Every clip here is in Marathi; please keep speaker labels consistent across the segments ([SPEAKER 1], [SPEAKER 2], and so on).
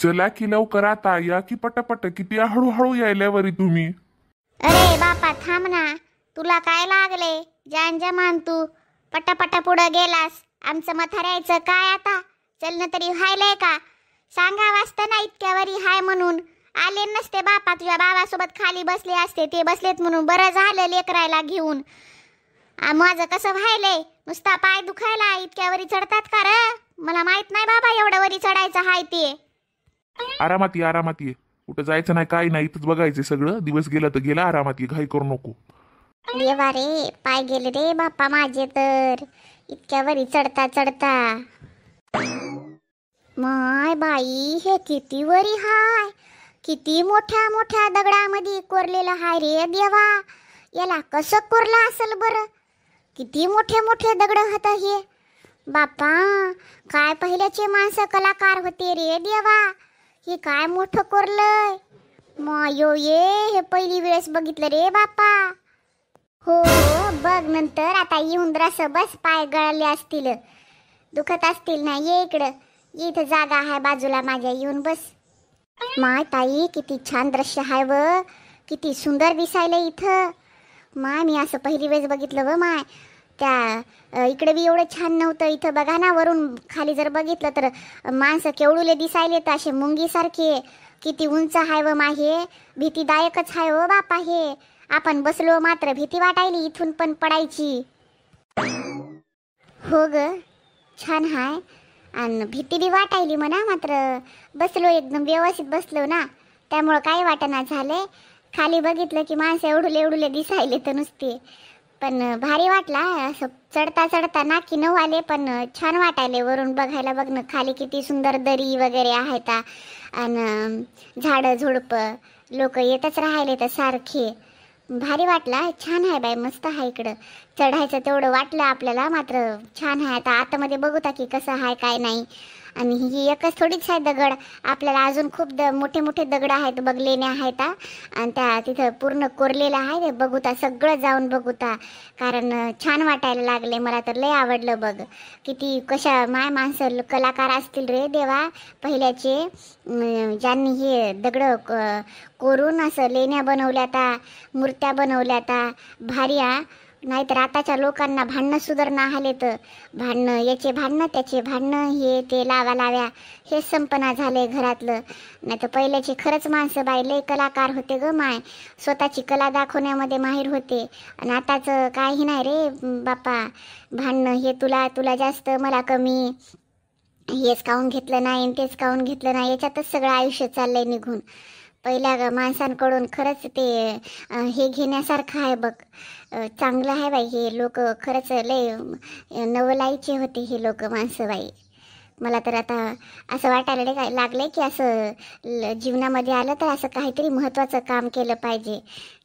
[SPEAKER 1] चला की लवकर आता या की पटापट. किती हळूहळू यायला वरी तुम्ही.
[SPEAKER 2] अरे बापा थांब ना, तुला काय लागले? जान जमान तू पटापटा पुढं गेलास. आमचं मथारायचं काय आता? चलन तरी व्हायलंय का? सांगा वाजता ना इतक्यावरी हाय म्हणून. आले नसते बापा, तुझ्या बाबासोबत खाली बसले असते. ते बसलेत म्हणून बरं झालं लेकरायला घेऊन. माझं कसं व्हायलंय, नुसता पाय दुखायला. इतक्यावरी चढतात का रे? मला माहित नाही बाबा एवढं वरी चढायचं हाय ते.
[SPEAKER 1] आरामात ये, आरामात ये. कुठं जायचं नाही, काही नाही, इथंच बघायचं सगळं. दिवस गेला तर गेला. आरामात ये, घाई करू नको.
[SPEAKER 2] देवा रे, पाय गेले रे बापा माझे तर इतक्यावरी चढता चढता. माय बाई, हे किती वरी हाय. किती मोठ्या मोठ्या दगडामध्ये कोरलेलं हाय रे देवा. याला कसं कोरलं असेल बरं? किती मोठे मोठे दगड होत हे बापा. काय पहिल्याचे माणसं कलाकार होते रे देवा. हे काय मोठं कोरलंय. मायो ये, हे पहिली वेळेस बघितलं रे बापा. हो हो, बघ नंतर. आता येऊन रस बस. पाय गळले असतील, दुखत असतील ना. ये इकडं, इथं जागा आहे बाजूला माझ्या, येऊन बस. माय ताई, किती छान दृश्य आहे व किती सुंदर दिसायला इथं. माय, मी असं पहिली वेळेस बघितलं व माय. त्या इकडे बी एवढं छान नव्हतं. इथं बघा ना, वरून खाली जर बघितलं तर माणसं केवढुले दिसायले तर असे मुंगीसारखे. किती उंच आहे व माय, हे भीतीदायकच आहे व बापा हे. आपण बसलो मात्र भीती वाटायली इथून पण पडायची. हो ग, छान हाय. आणि भीती बी वाटायली म्हणा, मात्र बसलो एकदम व्यवस्थित बसलो ना, त्यामुळं काही वाटना झाले. खाली बघितलं की माणसं एवढुले एवढुले दिसायले तर नुसते. पण भारी वाटला असं चढता चढता. नाकी नऊ आले पण छान वाटायले वरून बघायला. बघ ना खाली किती सुंदर दरी वगैरे आहेत. आणि झाडं झुडपं, लोक येतच राहिले तर सारखे. भारी वाटला. छान आहे बाई, मस्त आहे. इकडं चढायचं तेवढं वाटलं आपल्याला, मात्र छान आहे. आता आतमध्ये बघूता की कसं आहे काय नाही. आणि ही एकच थोडीच आहे दगड. आपल्याला अजून खूप मोठे मोठे दगड आहेत, बघलेले आहेत. आणि त्या तिथं पूर्ण कोरलेलं आहे. बघूता सगळं, जाऊन बघूता. कारण छान वाटायला लागले मला तर. लय आवडलं बघ. किती कशा माय माणसं कलाकार असतील रे देवा पहिल्याचे. ज्यांनी हे दगड कोरून असं लेण्या बनवल्याता, मूर्त्या बनवल्याता. भारी. नाहीतर आताच्या लोकांना भांडणं सुधारणा आले तर भांडणं, याचे भांडणं त्याचे भांडणं, हे ते लाव्या हे संपना झाले घरातलं. नाही तर पहिल्याचे खरंच माणसं बाई लय कलाकार होते ग माय. स्वतःची कला दाखवण्यामध्ये माहीर होते. आणि आताचं काही नाही रे बापा. भांडणं, हे तुला जास्त मला कमी, हेच काऊन घेतलं नाही तेच काऊन घेतलं नाही, याच्यातच सगळं आयुष्य चाललंय निघून. पहिल्या माणसांकडून खरंच ते हे घेण्यासारखं आहे बघ. चांगलं आहे बाई हे लोक. खरंच लय नवलाईचे होते हे लोक माणसं बाई. मला तर आता असं वाटायला लागले की असं जीवनामध्ये आलं तर असं काहीतरी महत्त्वाचं काम केलं पाहिजे.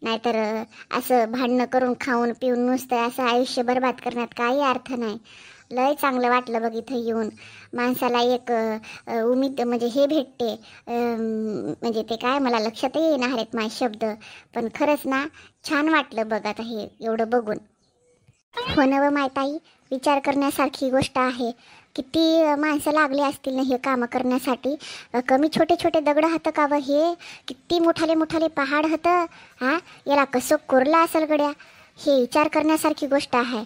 [SPEAKER 2] नाहीतर असं भांडणं करून खाऊन पिऊन नुसतं असं आयुष्य बरबाद करण्यात काही अर्थ नाही. लय चांगलं वाटलं बघ इथं येऊन. माणसाला एक उमेद म्हणजे हे भेटते. म्हणजे ते काय मला लक्षातही येणार आहेत माझे शब्द. पण खरंच ना छान वाटलं बघ आता हे एवढं बघून. हो ना व मायताई, विचार करण्यासारखी गोष्ट आहे. किती माणसं लागली असतील ना हे कामं करण्यासाठी. कमी छोटे छोटे दगड होतं का व हे? किती मोठाले पहाड होतं. याला कसं कोरलं असेल गड्या. हे विचार करण्यासारखी गोष्ट आहे.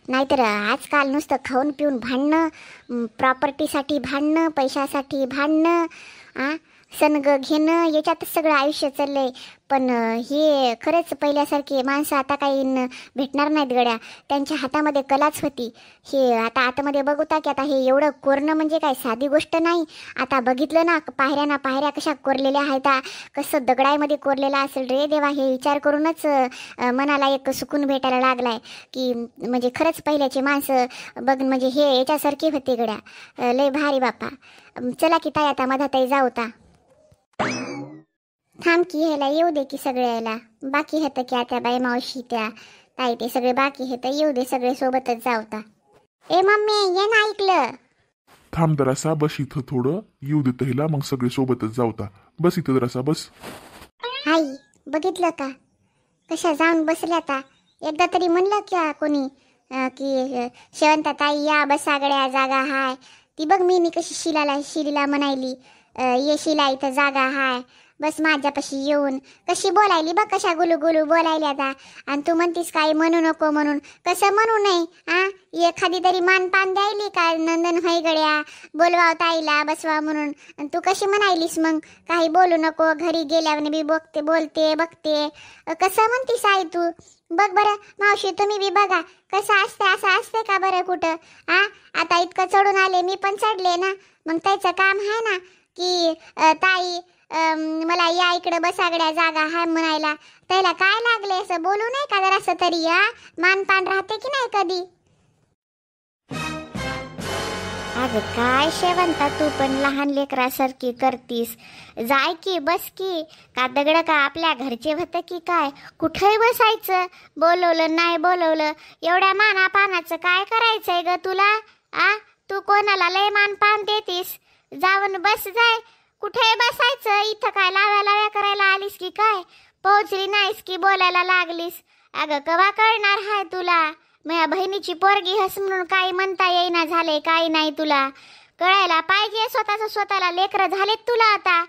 [SPEAKER 2] नाहीतर आजकाल नुसतं खाऊन पिऊन भांडणं, प्रॉपर्टीसाठी भांडणं, पैशासाठी भांडणं, सनग घेणं, याच्यातच सगळं आयुष्य चाललंय. पण हे खरंच पहिल्यासारखे माणसं आता काही भेटणार नाहीत गड्या. त्यांच्या हातामध्ये कलाच होती. हे आता आतमध्ये बघूता की आता हे एवढं कोरणं म्हणजे काय साधी गोष्ट नाही. आता बघितलं ना पायऱ्या कशा कोरलेल्या आहेत. कसं दगडामध्ये कोरलेलं असेल रे देवा. हे विचार करूनच मनाला एक सुकून भेटायला लागलाय की म्हणजे खरंच पहिल्याचे माणसं बघ म्हणजे हे याच्यासारखे होते गड्या. लय भारी बापा. चला की ताई आता मधाताई जाऊ ता. थांब की ह्याला येऊ दे की सगळे. यायला बाकी होतं की आता बाई मावशी त्या ताई ते सगळे बाकी हे तर येऊ दे सगळे सोबतच जाऊता. ए मम्मी ये ना ऐकलं.
[SPEAKER 1] थांब जरासा, बस इथं थोडं. येऊ दे हिला, मग सगळे सोबतच जाऊता. बस इथं जरासा बस.
[SPEAKER 2] आई बघितलं का कशा जाऊन बसल्या. आता एकदा तरी म्हणलं क्या कोणी की शेवंता ताई या बसा गड्या, जागा हाय. ती बघ मी कशी शिलीला म्हणायली. येशीला इथं जागा हाय, बस माझ्यापाशी येऊन. कशी बोलायली बघ, कशा गुलू गुलू बोलायली आता. आणि तू म्हणतीस काही म्हणू नको म्हणून. कसं म्हणू नाही आ? एखादी तरी मानपान द्यायली का नंदन होय गड्या, बोलवाव ताईला बसवा म्हणून. आणि तू कशी म्हणायलीस मग काही बोलू नको, घरी गेल्यावर बी बोलते बघते. कसं म्हणतीस आई तू? बघ बरं मावशी, तुम्ही बी बघा कसं असते. असं असते का बरं कुठं? आता इतकं चढून आले, मी पण चढले ना. मग त्याचं काम आहे ना की ताई मला या इकडे बसागड्या जागा हाय म्हणायला. त्याला काय लागले असं बोलू नाही का जरासं तरी? मानपान राहते की नाही कधी? अगं काय शेवंता, तू पण लहान लेकरासारखी करतीस. जाय की बस की. का दगड का आपल्या घरचे होतं की काय? कुठेही बसायचं. बोलवलं नाही बोलवलं, एवढ्या मानापानाचं काय करायचंय ग तुला? तू कोणाला लय मानपान देतीस? जाऊन बस जाय. कुठे बसायचं? इथं काय लाव्या करायला आलीस की काय? पोहोचली नाहीस की बोलायला लागलीस? अगं कवा कळणार हाय तुला? माझ्या बहिणीची पोरगी हस म्हणून काही म्हणता येईना झाले, काही नाही तुला. कळायला पाहिजे स्वतःला लेकरं झालेत तुला आता.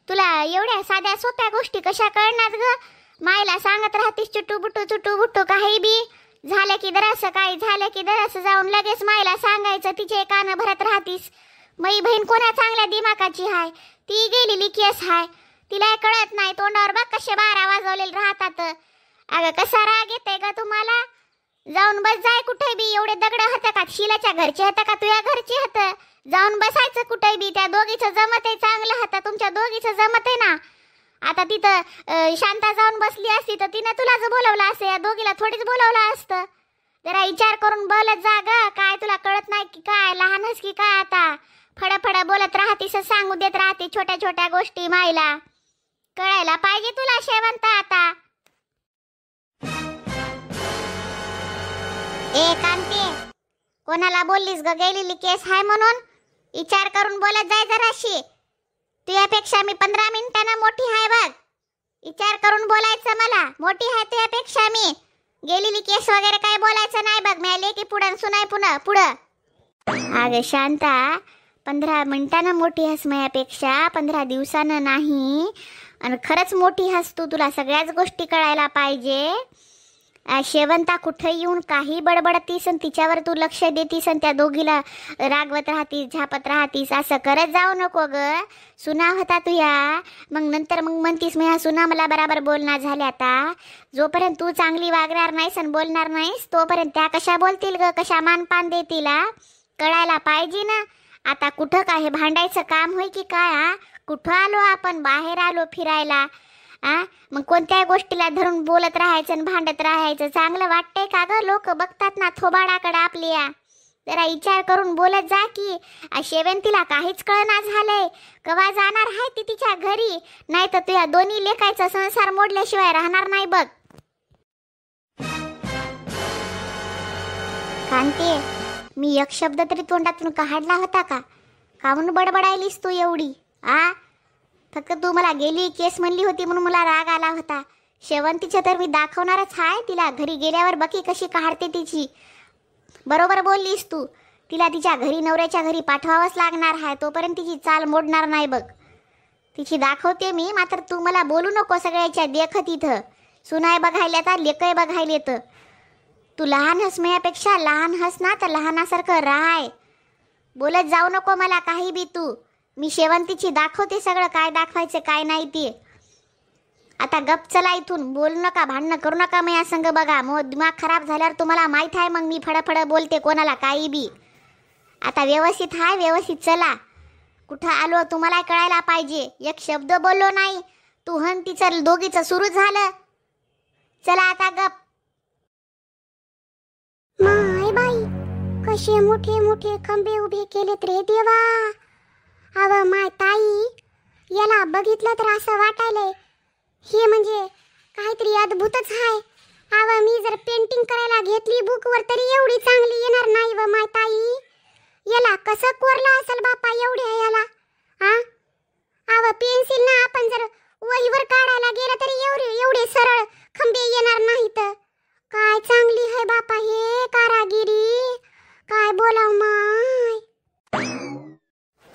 [SPEAKER 2] तुला एवढ्या साध्या सोप्या गोष्टी कशा कळणार ग? मायला सांगत राहतीस चुटू बुटू काही बी झालं की दरासं, काही झालं की दरासं जाऊन लगेच मायला सांगायचं, तिचे कान भरत राहतीस. मई बहीण कोणा चांगल्या दिमागाची हाय? ती गेलेली केस हाय, तिला कळत नाही. तोंडावर बघ कसे 12 वाजवलेले राहतात. अगं कसा राग येते का तुम्हाला? जाऊन बस जाय कुठे बी. एवढे दगड होतं का? शिलाच्या घरचे होतं का तुझ्या घरचे होतं? जाऊन बसायचं कुठे बी. त्या दोघीचं जमत आहे चांगलं होतं, तुमच्या दोघीचं जमत आहे ना. आता तिथं शांता जाऊन बसली असती तर तिनं तुलाच बोलवलं असतं, या दोघीला थोडीच बोलवलं असतं. जरा विचार करून बोलत जा ग. काय तुला कळत नाही की काय? लहानच की काय आता? फडफड बोलत राहतीस, सांगू देत राहते छोट्या छोट्या गोष्टी मायला. कळायला पाहिजे तुला शेवंता आता. ए कांते, कोणाला बोललीस ग गेलेली केस हाय म्हणून? विचार करून बोलत जाय जराशी. तुझ्यापेक्षा मी 15 मिनिटांना मोठी हाय बघ. विचार करून बोलायचं मला. मोठी हाय तुझ्यापेक्षा मी. गेलेली केस वगैरे काय बोलायचं नाही बघ. मिळाले की पुढं सुनाय पुढं. अगं शांता, 15 मिनिटांना मोठी हस माझ्यापेक्षा, 15 दिवसानं नाही. आणि खरंच मोठी हस तू. तुला सगळ्याच गोष्टी कळायला पाहिजे. शेवंता कुठे येऊन काही बडबडतीस आणि तिच्यावर तू लक्ष देतीस आणि त्या दोघीला रागवत राहतीस, झापत राहतीस. असं करत जाऊ नको ग. सुना होता तुया, मग नंतर मग म्हणतीस मी सुना मला बराबर बोलणार झाले. आता जोपर्यंत तू चांगली वागणार नाहीस आणि बोलणार नाहीस तोपर्यंत त्या कशा बोलतील ग, कशा मानपान देतील? कळायला पाहिजे ना. आता कुठं काय हे भांडायचं काम होय की काय? कुठं आलो आपण? बाहेर आलो फिरायला. मग कोणत्याही गोष्टीला धरून बोलत राहायचं आणि भांडत राहायचं चांगलं वाटतंय का ग? लोक बघतात ना थोबाडाकडे आपल्या. जरा विचार करून बोलत जा की. शेवंतीला काहीच कळना झालंय. कवा जाणार आहे ती तिच्या घरी? नाही तर तुझ्या दोन्ही लेकायचा संसार मोडल्याशिवाय राहणार नाही बघ. कांते, मी एक शब्द तरी तोंडातून काढला होता का? काहून बडबडायलीस तू एवढी? फक्त तू मला गेली केस म्हणली होती म्हणून मला राग आला होता. शेवंतीचं तर मी दाखवणारच आहे तिला. घरी गेल्यावर बकी कशी काढते तिची. बरोबर बोललीस तू. तिला तिच्या घरी, नवऱ्याच्या घरी पाठवावंच लागणार आहे. तोपर्यंत तिची चाल मोडणार नाही बघ. तिची दाखवते मी. मात्र तू मला बोलू नको सगळ्याच्या देखत. इथं सुनाय बघायला तर लेकय बघायला तर. तू लहान हस माझ्यापेक्षा. लहान हस ना तर लहानासारखं राहाय. बोलत जाऊ नको मला काही बी तू. मी शेवंतीची दाखवते सगळं काय दाखवायचं काय नाही ते. आता गप चला इथून. बोलू नका, भांडणं करू नका माझ्या संग. बघा मग दिमाग खराब झाल्यावर तुम्हाला माहीत आहे मग मी फडफड बोलते कोणाला काही बी. आता व्यवस्थित आहे, व्यवस्थित चला. कुठं आलो तुम्हाला कळायला पाहिजे. एक शब्द बोललो नाही. तू हन तिचं दोघीचं सुरू झालं. चला आता गप. माय बाई, कसे मोठे मोठे खंबे उभे केलेत रे देवा. अव माय ताई, याला बघितलं तर असं वाटायलंय हे म्हणजे काहीतरी अद्भुतच आहे. अव मी जर पेंटिंग करायला घेतली बुकवर तरी एवढी चांगली येणार नाही व माय ताई. याला कसं कोरला असेल बापा एवढ्या याला? अव पेन्सिल ना आपण जर वहीवर काढायला गेलं तरी एवढे सरळ खंबे येणार नाहीत. काय चांगली आहे बापा हे कारागिरी. काय बोलाव माय.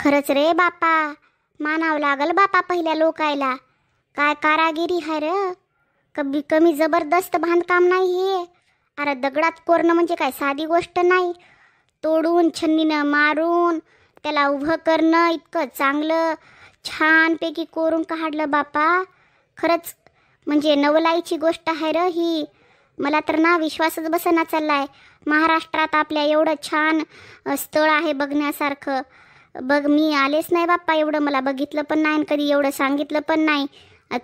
[SPEAKER 2] खरंच रे बापा, मानावं लागल बापा पहिल्या लोकायला. काय कारागिरी हाय र, कमी जबरदस्त बांधकाम नाही हे. अरे दगडात कोरणं म्हणजे काय साधी गोष्ट नाही. तोडून छन्नीनं मारून त्याला उभं करणं इतकं चांगलं छानपैकी कोरून काढलं बापा. खरंच म्हणजे नवलाईची गोष्ट आहे र ही. मला तर ना विश्वासच बसेना चाललाय. महाराष्ट्रात आपल्या एवढं छान स्थळ आहे बघण्यासारखं. बघ मी आलेच नाही बाप्पा, एवढं मला बघितलं पण नाही, कधी एवढं सांगितलं पण नाही.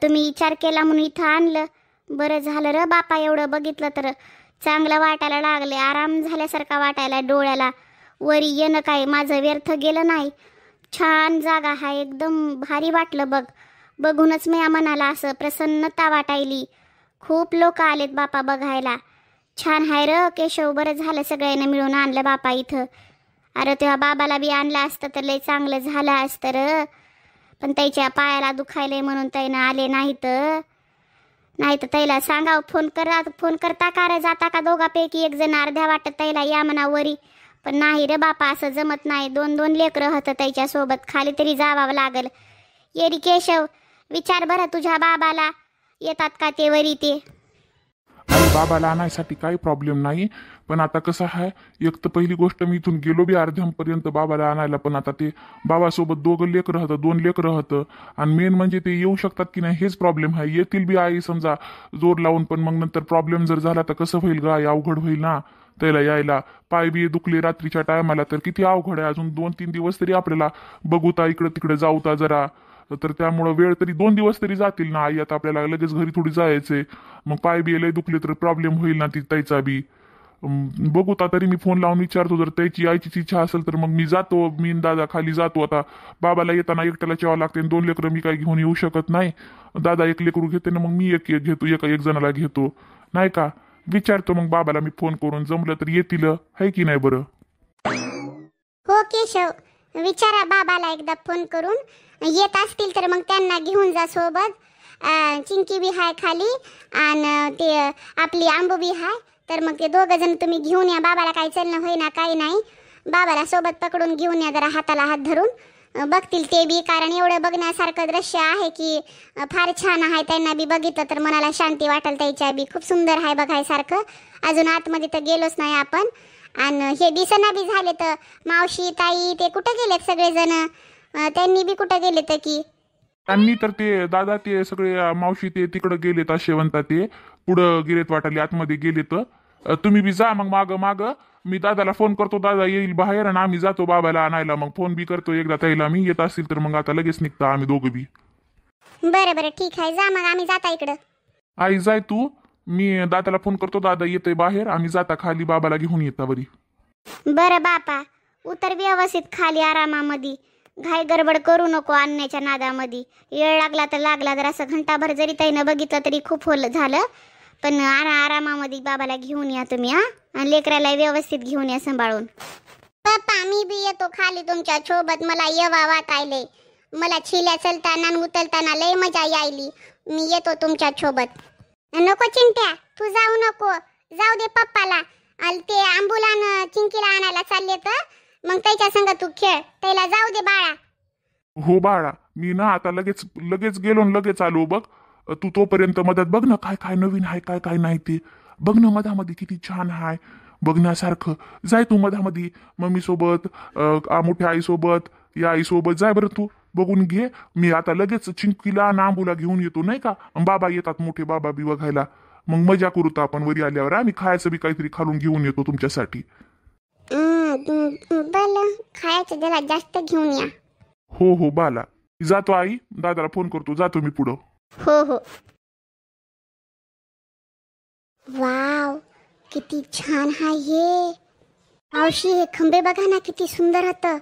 [SPEAKER 2] तुम्ही विचार केला म्हणून इथं आणलं. बरं झालं र बापा, एवढं बघितलं तर चांगलं वाटायला लागले, आराम झाल्यासारखा वाटायला डोळ्याला. वरी येणं काय माझं व्यर्थ गेलं नाही. छान जागा आहे, एकदम भारी वाटलं बघ. बघूनच मी मनाला असं प्रसन्नता वाटायली. खूप लोक आलेत बापा बघायला. छान आहे र केशव, बरं झालं सगळ्यांना मिळून आणलं बापा इथं. अरे तेव्हा बाबाला बी आणलं असतं तर लय चांगलं झालं असतं र. पण त्याच्या पायाला दुखायले म्हणून त्यानं आले नाहीत. नाही तर त्याला सांगाव फोन करता का रे, जाता का दोघापैकी एक जण अर्ध्या वाटत त्याला या म्हणा वरी. पण नाही रे बापा, असं जमत नाही. 2-2 लेकरं होतं त्याच्यासोबत, खाली तरी जावावं लागल. ये रे केशव, विचार बरं तुझ्या बाबाला, येतात का ते वरी ते.
[SPEAKER 1] आणि बाबाला आणायसाठी काही प्रॉब्लेम नाही. पण आता कसं आहे, एक तर पहिली गोष्ट मी इथून गेलो बी अर्ध्यापर्यंत बाबाला आणायला, पण आता ते बाबासोबत 2 लेकरं होतं, 2 लेकरं होतं. आणि मेन म्हणजे ते येऊ शकतात की नाही हेच प्रॉब्लेम आहे. येतील बी आई समजा जोर लावून, पण मग नंतर प्रॉब्लेम जर झाला तर कसं होईल गाय, अवघड होईल ना त्याला यायला. पाय बी दुखले रात्रीच्या टायमाला तर किती अवघड आहे. अजून 2-3 दिवस तरी आपल्याला बघूता, इकडं तिकडे जाऊता जरा. तर त्यामुळं वेळ तरी 2 दिवस तरी जातील ना. आई आता आपल्याला लगेच घरी थोडी जायचंय. मग पाय बी लय दुखले तर प्रॉब्लेम होईल ना त्याचा बी. बघूता तरी मी फोन लावून विचारतो, जर त्याची आईचीच इच्छा असेल तर मग मी जातो. मी दादा खाली जातो. आता बाबाला येताना एकट्याला जेवावं लागते, 2 लेकरं मी काही घेऊन येऊ शकत नाही. दादा 1 लेकरू घेते ना, मग मी एक घेतो, एक जणाला घेतो नाही का. विचारतो मग बाबाला मी फोन करून, जमलं तर येतील है की नाही. बरं
[SPEAKER 2] हो केशव, विचारा बाबाला एकदा फोन करून. येत असतील तर मग त्यांना घेऊन जा सोबत. चिंकी बी हाय खाली आणि ते आपली आंबू बी हाय. तर मग ते 2 जण तुम्ही घेऊन या. बाबाला काही चलणं होईना काही नाही. बाबाला सोबत पकडून घेऊन या, जरा हाताला हात धरून. बघतील ते बी, कारण एवढं बघण्यासारखं दृश्य आहे की फार छान आहे. त्यांना बी बघितलं तर मनाला शांती वाटेल. त्याच्या बी खूप सुंदर आहे बघायसारखं. अजून आतमध्ये तर गेलोच नाही आपण. आणि हे दिसना बी झाले तर मावशी ताई ते कुठे गेलेत सगळेजण, त्यांनी बी कुठे गेले तर की.
[SPEAKER 1] त्यांनी तर ते दादा ते सगळे मावशी ते तिकडं गेलेत, शेवंता ते पुढं गेलेत वाटाले, आतमध्ये गेलेत. तुम्ही बी जा मग माग. मी दादाला फोन करतो, दादा येईल बाहेर आणि आम्ही जातो बाबाला आणायला. मग फोन बी करतो एकदा त्याला मी, येत असतील तर मग आता लगेच निघता आम्ही दोघं बी.
[SPEAKER 2] बरं ठीक आहे, जा मग आम्ही जाता इकडं.
[SPEAKER 1] आई जाय तू, मी दादाला फोन करतो, दादा येतोय बाहेर, आम्ही जाता खाली बाबाला घेऊन येता बरी.
[SPEAKER 2] बरं बापा, उतर व्यवस्थित खाली आरामामध्ये. घाई गडबड करू नको आणण्याच्या नादामध्ये. वेळ लागला तर लागला, जर असं घंटाभर जरी त्यानं बघितलं तरी खूप झालं. पण आरामामध्ये बाबाला घेऊन या तुम्ही. आणि लेकराला व्यवस्थित घेऊन या सांभाळून. पप्पा मी बी येतो खाली तुमच्या सोबत. मला येवा वाटायले. मला छिल्या चलताना आणि उतलताना लय मजा यायली. मी येतो तुमच्या सोबत. नको चिंट्या, तू जाऊ नको. जाऊ दे पप्पाला. ते आंबुलान चिंकीला आणायला चालले तर मग त्याच्या संग तू खेळ. त्याला जाऊ दे बाळा.
[SPEAKER 1] हो बाळा, मी ना आता लगेच गेलो आणि लगेच आलो. बघ तू तोपर्यंत मदत बघ ना, काय काय नवीन आहे, काय काय नाही ते बघ ना. मधामध्ये किती छान आहे बघण्यासारखं. जाय तू मधामध्ये मम्मी सोबत, मोठ्या आई सोबत, या आई सोबत जाय बरं. तू बघून घे. मी आता लगेच चिंकीला नांबूला घेऊन येतो नाही का. बाबा येतात, मोठे बाबा बी बघायला. मग मजा करूत आपण वरी आल्यावर. आम्ही खायचं बी काहीतरी खालून घेऊन येतो तुमच्यासाठी.
[SPEAKER 2] खायचं जरा जास्त घेऊन या.
[SPEAKER 1] हो बाला, जातो आई, दादाला फोन करतो, जातो मी पुढं.
[SPEAKER 2] हो. वाव, किती छान आहे हे. मावशी हे खंबे बघा ना, किती सुंदर होतं.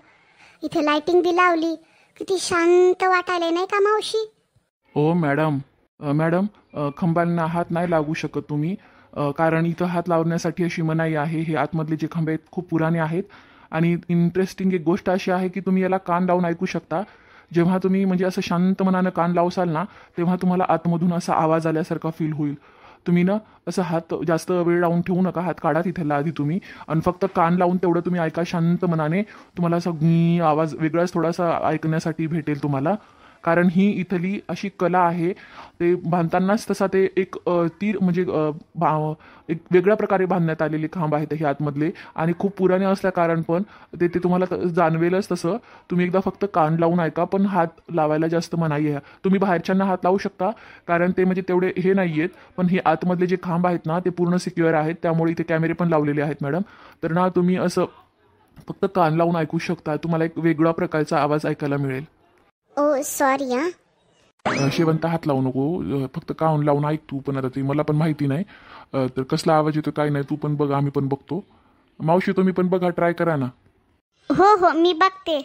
[SPEAKER 2] इथे लाइटिंग बी लावली, किती शांत वाटायला नाही का मावशी.
[SPEAKER 1] हो मॅडम खंबांना हात नाही लागू शकत तुम्ही, कारण इथं हात लावण्यासाठी अशी मनाई आहे. हे आतमधले जे खंबे आहेत खूप पुराणे आहेत. आणि इंटरेस्टिंग एक गोष्ट अशी आहे की तुम्ही याला कान लावून ऐकू शकता. जेव्हा तुम्ही म्हणजे असं शांत मनानं कान लावसाल ना, तेव्हा तुम्हाला आतमधून असा आवाज आल्यासारखा फील होईल. तुम्ही ना असं हात जास्त वेळ लावून ठेवू नका, हात काढा तिथला आधी तुम्ही, आणि फक्त कान लावून तेवढं तुम्ही ऐका शांत मनाने. तुम्हाला असा आवाज वेगळाच थोडासा ऐकण्यासाठी भेटेल तुम्हाला. कारण ही इथली अशी कला आहे, ते बांधतानाच तसा ते एक तीर म्हणजे एक वेगळ्या प्रकारे बांधण्यात आलेले खांब आहेत हे आतमधले, आणि खूप पुराणे असल्या कारण पण ते तुम्हाला जाणवेलच तसं. तुम्ही एकदा फक्त कान लावून ऐका, पण हात लावायला जास्त मनाई आहे. तुम्ही बाहेरच्यांना हात लावू शकता, कारण ते म्हणजे तेवढे हे नाही आहेत, पण हे आतमधले जे खांब आहेत ना ते पूर्ण सिक्युअर आहेत, त्यामुळे इथे कॅमेरे पण लावलेले आहेत मॅडम. तर ना तुम्ही असं फक्त कान लावून ऐकू शकता, तुम्हाला एक वेगळा प्रकारचा आवाज ऐकायला मिळेल.
[SPEAKER 2] ओ सॉरी हां.
[SPEAKER 1] शेवंत हात लावू नको, फक्त कान लावून ऐक तू पण. आता ते मला पण माहिती नाही तर कसला आवाज येतो काय नाही, तू पण बघ, आम्ही पण बघतो. मावशी तुम्ही पण बघा, ट्राय करा ना.
[SPEAKER 2] हो हो मी बघते.